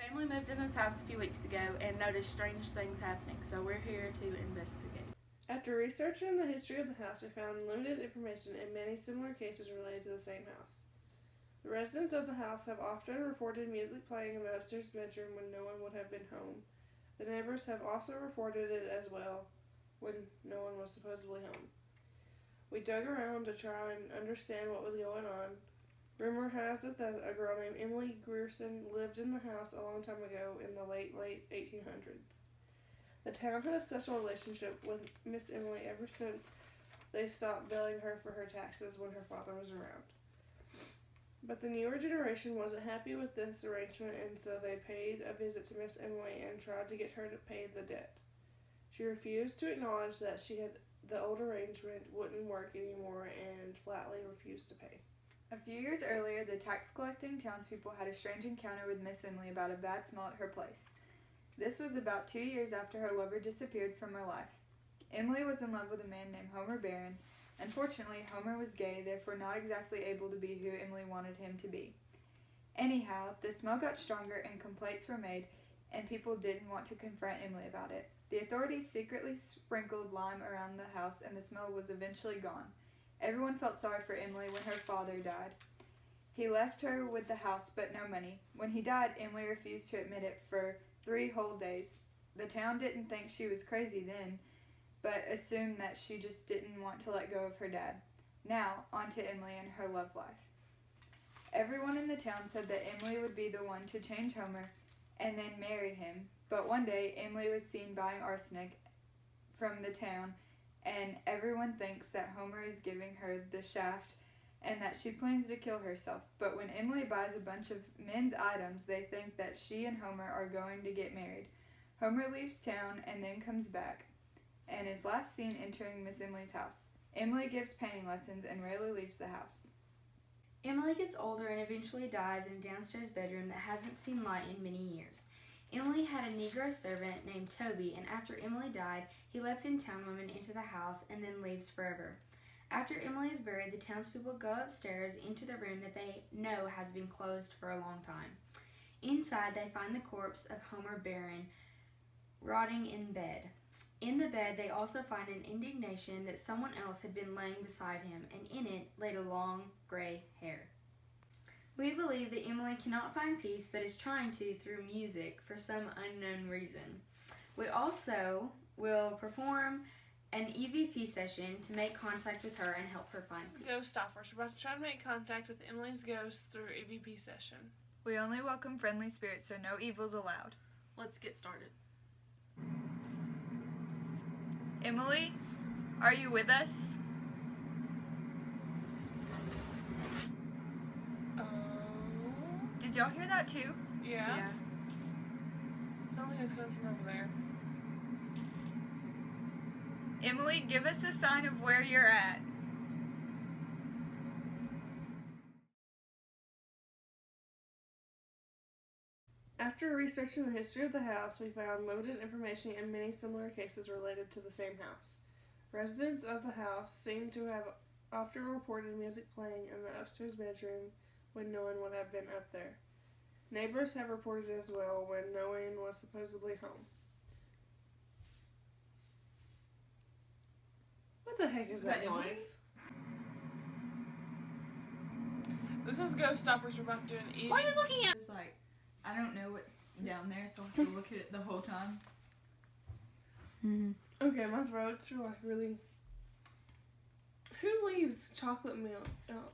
family moved in this house a few weeks ago and noticed strange things happening, so we're here to investigate. After researching the history of the house, we found limited information in many similar cases related to the same house. The residents of the house have often reported music playing in the upstairs bedroom when no one would have been home. The neighbors have also reported it as well when no one was supposedly home. We dug around to try and understand what was going on. Rumor has it that a girl named Emily Grierson lived in the house a long time ago in the late 1800s. The town had a special relationship with Miss Emily ever since they stopped billing her for her taxes when her father was around. But the newer generation wasn't happy with this arrangement, and so they paid a visit to Miss Emily and tried to get her to pay the debt. She refused to acknowledge that the old arrangement wouldn't work anymore and flatly refused to pay. A few years earlier, the tax-collecting townspeople had a strange encounter with Miss Emily about a bad smell at her place. This was about 2 years after her lover disappeared from her life. Emily was in love with a man named Homer Barron. Unfortunately, Homer was gay, therefore not exactly able to be who Emily wanted him to be. Anyhow, the smell got stronger and complaints were made, and people didn't want to confront Emily about it. The authorities secretly sprinkled lime around the house, and the smell was eventually gone. Everyone felt sorry for Emily when her father died. He left her with the house but no money. When he died, Emily refused to admit it for 3 whole days. The town didn't think she was crazy then, but assumed that she just didn't want to let go of her dad. Now, on to Emily and her love life. Everyone in the town said that Emily would be the one to change Homer and then marry him, but one day Emily was seen buying arsenic from the town, and everyone thinks that Homer is giving her the shaft and that she plans to kill herself. But when Emily buys a bunch of men's items, they think that she and Homer are going to get married. Homer leaves town and then comes back, and is last seen entering Miss Emily's house. Emily gives painting lessons and rarely leaves the house. Emily gets older and eventually dies in a downstairs bedroom that hasn't seen light in many years. Emily had a Negro servant named Toby, and after Emily died, he lets in town women into the house and then leaves forever. After Emily is buried, the townspeople go upstairs into the room that they know has been closed for a long time. Inside, they find the corpse of Homer Barron rotting in bed. In the bed, they also find an indignation that someone else had been laying beside him, and in it laid a long gray hair. We believe that Emily cannot find peace, but is trying to through music for some unknown reason. We also will perform an EVP session to make contact with her and help her find peace. Ghost stoppers. We're about to try to make contact with Emily's ghost through EVP session. We only welcome friendly spirits, so no evils allowed. Let's get started. Emily, are you with us? Did y'all hear that too? Yeah. Sounds like it was coming from over there. Emily, give us a sign of where you're at. After researching the history of the house, we found limited information in many similar cases related to the same house. Residents of the house seem to have often reported music playing in the upstairs bedroom when no one would have been up there. Neighbors have reported as well when no one was supposedly home. What the heck is that noise? This is Ghost Stoppers. We're about to do an EVP. What are you looking at? It's like, I don't know what's down there, so I have to look at it the whole time. Okay, my throat's like really... Who leaves chocolate milk out?